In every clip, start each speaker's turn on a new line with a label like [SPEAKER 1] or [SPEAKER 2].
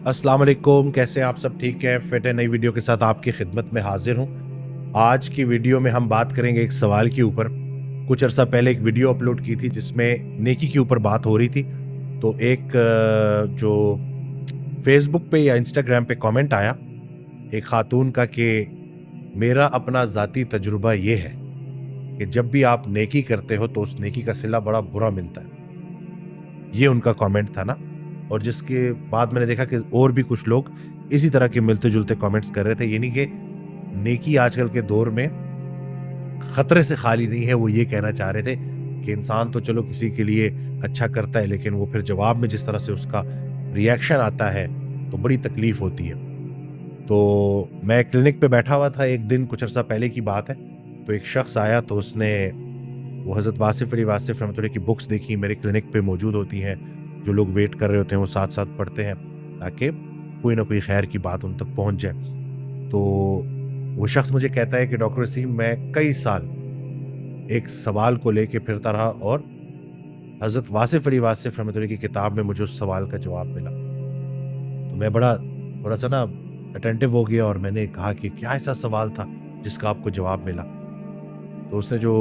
[SPEAKER 1] अस्सलाम वालेकुम, कैसे हैं आप सब? ठीक है, फिट है। नई वीडियो के साथ आपकी खिदमत में हाजिर हूँ। आज की वीडियो में हम बात करेंगे एक सवाल के ऊपर। कुछ अर्सा पहले एक वीडियो अपलोड की थी जिसमें नेकी के ऊपर बात हो रही थी। तो एक जो फेसबुक पे या इंस्टाग्राम पे कमेंट आया एक खातून का कि मेरा अपना ज़ाती तजुर्बा ये है कि जब भी आप नेकी करते हो तो उस नेकी का सिला बड़ा बुरा मिलता है। ये उनका कमेंट था ना। और जिसके बाद मैंने देखा कि और भी कुछ लोग इसी तरह के मिलते जुलते कमेंट्स कर रहे थे, यानी कि नेकी आजकल के दौर में खतरे से खाली नहीं है। वो ये कहना चाह रहे थे कि इंसान तो चलो किसी के लिए अच्छा करता है, लेकिन वो फिर जवाब में जिस तरह से उसका रिएक्शन आता है तो बड़ी तकलीफ होती है। तो मैं क्लिनिक पे बैठा हुआ था एक दिन, कुछ अर्सा पहले की बात है। तो एक शख्स आया तो उसने वो हज़रत वासिफ़ अली वासिफ़ रहमतुल्लाह की बुक्स देखी, मेरे क्लिनिक पे मौजूद होती हैं। जो लोग वेट कर रहे होते हैं वो साथ साथ पढ़ते हैं ताकि कोई ना कोई खैर की बात उन तक पहुंच जाए। तो वो शख्स मुझे कहता है कि डॉक्टर वसीम, मैं कई साल एक सवाल को लेके फिरता रहा और हज़रत वासिफ़ अली वासिफ़ रहमतुल्लाह की किताब में मुझे उस सवाल का जवाब मिला। तो मैं बड़ा थोड़ा सा ना अटेंटिव हो गया और मैंने कहा कि क्या ऐसा सवाल था जिसका आपको जवाब मिला? तो उसने जो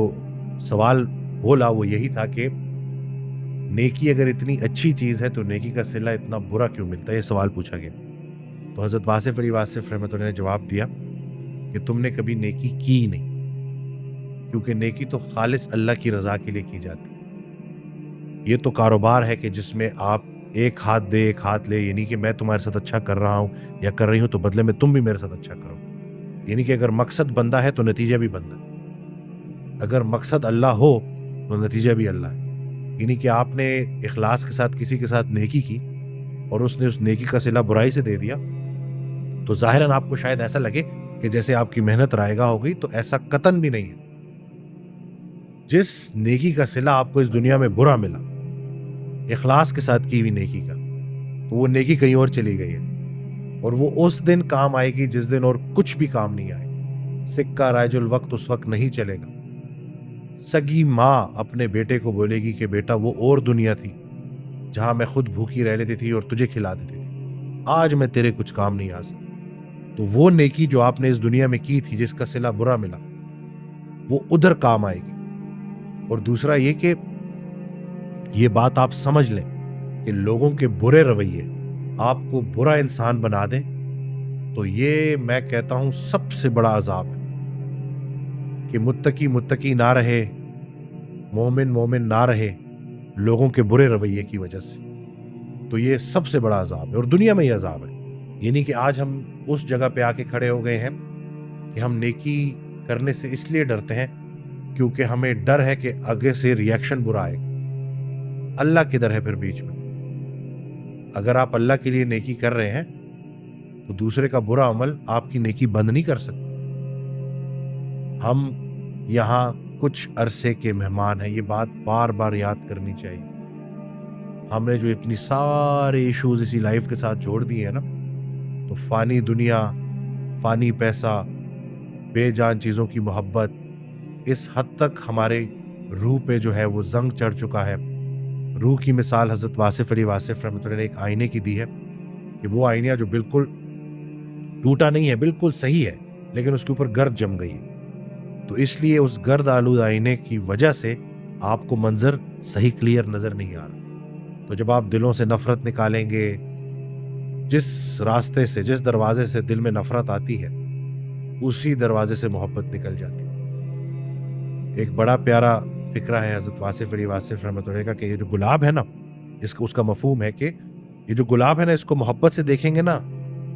[SPEAKER 1] सवाल बोला वो यही था कि नेकी अगर इतनी अच्छी चीज है तो नेकी का सिला इतना बुरा क्यों मिलता है? ये सवाल पूछा गया। तो हजरत वासिफ अली वासिफ रहमतुल्लाह ने जवाब दिया कि तुमने कभी नेकी की नहीं, क्योंकि नेकी तो खालिस अल्लाह की रजा के लिए की जाती है। ये तो कारोबार है कि जिसमें आप एक हाथ दे एक हाथ ले, यानी कि मैं तुम्हारे साथ अच्छा कर रहा हूं या कर रही हूं तो बदले में तुम भी मेरे साथ अच्छा करो। यानी कि अगर मकसद बंदा है तो नतीजा भी बंदा है, अगर मकसद अल्लाह हो तो नतीजा भी अल्लाह है। यानी कि आपने इखलास के साथ किसी के साथ नेकी की और उसने उस नेकी का सिला बुराई से दे दिया, तो जाहिरन आपको शायद ऐसा लगे कि जैसे आपकी मेहनत रायगा हो गई। तो ऐसा कतन भी नहीं है। जिस नेकी का सिला आपको इस दुनिया में बुरा मिला इखलास के साथ की हुई नेकी का, तो वो नेकी कहीं और चली गई है और वो उस दिन काम आएगी जिस दिन और कुछ भी काम नहीं आएगा। सिक्का राजुल वक्त उस वक्त नहीं चलेगा। सगी माँ अपने बेटे को बोलेगी कि बेटा वो और दुनिया थी जहां मैं खुद भूखी रह लेती थी और तुझे खिला देती थी, आज मैं तेरे कुछ काम नहीं आ सकती। तो वो नेकी जो आपने इस दुनिया में की थी जिसका सिला बुरा मिला, वो उधर काम आएगी। और दूसरा ये कि ये बात आप समझ लें कि लोगों के बुरे रवैये आपको बुरा इंसान बना दें, तो ये मैं कहता हूं सबसे बड़ा अजाब है कि मुत्तकी मुत्तकी ना रहे, मोमिन मोमिन ना रहे लोगों के बुरे रवैये की वजह से। तो ये सबसे बड़ा अजाब है और दुनिया में ये अजाब है। यानी कि आज हम उस जगह पे आके खड़े हो गए हैं कि हम नेकी करने से इसलिए डरते हैं क्योंकि हमें डर है कि आगे से रिएक्शन बुरा आएगा। अल्लाह किधर है फिर बीच में? अगर आप अल्लाह के लिए नेकी कर रहे हैं तो दूसरे का बुरा अमल आपकी नेकी बंद नहीं कर सकता। हम यहाँ कुछ अरसे के मेहमान हैं, ये बात बार बार याद करनी चाहिए। हमने जो इतनी सारे इश्यूज इसी लाइफ के साथ जोड़ दिए हैं ना, तो फानी दुनिया, फानी पैसा, बेजान चीज़ों की मोहब्बत इस हद तक हमारे रूह पे जो है वो जंग चढ़ चुका है। रूह की मिसाल हज़रत वासिफ़ अली वासिफ़ रहमतुल्लाह ने एक आईने की दी है कि वो आईना जो बिल्कुल टूटा नहीं है, बिल्कुल सही है, लेकिन उसके ऊपर गर्द जम गई है। तो इसलिए उस गर्द आलूद आईने की वजह से आपको मंजर सही क्लियर नजर नहीं आ रहा। तो जब आप दिलों से नफरत निकालेंगे, जिस रास्ते से, जिस दरवाजे से दिल में नफरत आती है, उसी दरवाजे से मोहब्बत निकल जाती है। एक बड़ा प्यारा फिक्रा है हज़रत वासिफ़ अली वासिफ़ रहमतुल्लाह का कि ये जो गुलाब है ना, इसका उसका मफहूम है कि ये जो गुलाब है ना, इसको मोहब्बत से देखेंगे ना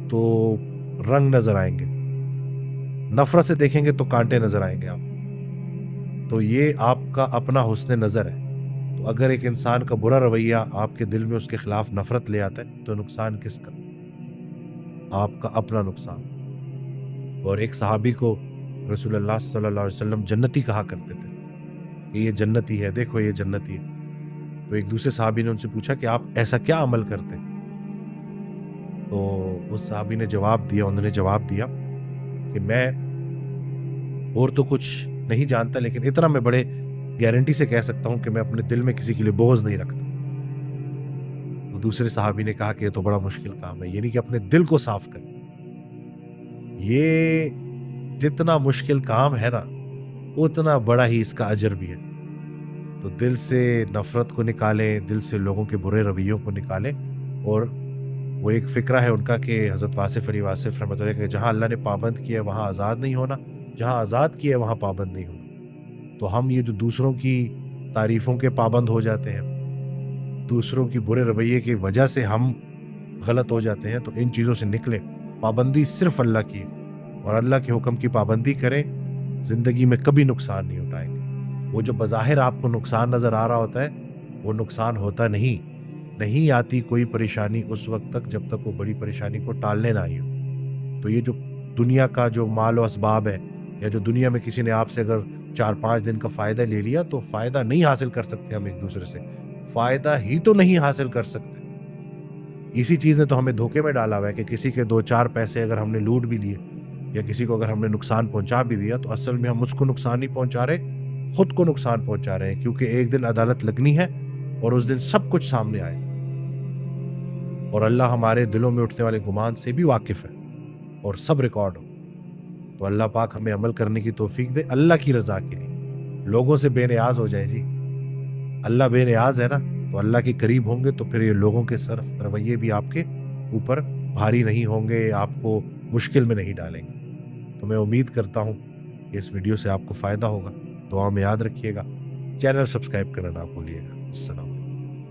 [SPEAKER 1] तो रंग नजर आएंगे, नफरत से देखेंगे तो कांटे नजर आएंगे आप। तो ये आपका अपना हुस्न नजर है। तो अगर एक इंसान का बुरा रवैया आपके दिल में उसके खिलाफ नफरत ले आता है तो नुकसान किसका? आपका अपना नुकसान। और एक सहाबी को रसूलुल्लाह सल्लल्लाहु अलैहि वसल्लम जन्नती कहा करते थे कि ये जन्नती है, देखो ये जन्नती है। तो एक दूसरे सहाबी ने उनसे पूछा कि आप ऐसा क्या अमल करते हैं? तो उस सहाबी ने जवाब दिया, उन्होंने जवाब दिया कि मैं और तो कुछ नहीं जानता, लेकिन इतना मैं बड़े गारंटी से कह सकता हूं कि मैं अपने दिल में किसी के लिए बोझ नहीं रखता। تو دوسرے صحابی نے کہا کہ یہ تو بڑا مشکل کام ہے، یعنی کہ اپنے دل کو صاف کر. یہ جتنا مشکل کام ہے نا اتنا بڑا ہی اس کا اجر بھی ہے. تو دل سے نفرت کو نکالیں، دل سے لوگوں کے برے رویوں کو نکالیں. اور وہ ایک فکرہ ہے ان کا کہ حضرت واصف علی واصف رحمۃ اللہ کہ جہاں اللہ نے پابند کیا ہے وہاں آزاد نہیں ہونا، جہاں آزاد کیا ہے وہاں پابند نہیں ہونا. تو ہم یہ جو دوسروں کی تعریفوں کے پابند ہو جاتے ہیں، دوسروں کی برے رویے کی وجہ سے ہم غلط ہو جاتے ہیں، تو ان چیزوں سے نکلیں. پابندی صرف اللہ کی ہے اور اللہ کے حکم کی پابندی کریں. زندگی میں کبھی نقصان نہیں اٹھائیں گے. وہ جو بظاہر آپ کو نقصان نظر آ رہا ہوتا ہے وہ نقصان ہوتا نہیں آتی کوئی پریشانی اس وقت تک جب تک وہ بڑی پریشانی کو ٹالنے نہ آئی ہو. تو یہ جو دنیا کا جو مال و اسباب ہے، یا جو دنیا میں کسی نے آپ سے اگر 4-5 دن کا فائدہ لے لیا، تو فائدہ نہیں حاصل کر سکتے ہم ایک دوسرے سے، فائدہ ہی تو نہیں حاصل کر سکتے. اسی چیز نے تو ہمیں دھوکے میں ڈالا ہوا ہے کہ کسی کے 2-4 پیسے اگر ہم نے لوٹ بھی لیے یا کسی کو اگر ہم نے نقصان پہنچا بھی دیا، تو اصل میں ہم اس کو نقصان نہیں پہنچا رہے، خود کو نقصان پہنچا رہے ہیں. کیونکہ ایک دن عدالت لگنی ہے اور اس دن سب کچھ سامنے آئے، اور اللہ ہمارے دلوں میں اٹھنے والے گمان سے بھی واقف ہے اور سب ریکارڈ ہو. تو اللہ پاک ہمیں عمل کرنے کی توفیق دے اللہ کی رضا کے لیے. لوگوں سے بے نیاز ہو جائے جی، اللہ بے نیاز ہے نا، تو اللہ کے قریب ہوں گے تو پھر یہ لوگوں کے سخت رویے بھی آپ کے اوپر بھاری نہیں ہوں گے، آپ کو مشکل میں نہیں ڈالیں گے. تو میں امید کرتا ہوں کہ اس ویڈیو سے آپ کو فائدہ ہوگا. دعا میں یاد رکھیے گا، چینل سبسکرائب کرنا نہ بھولیے گا. السلام.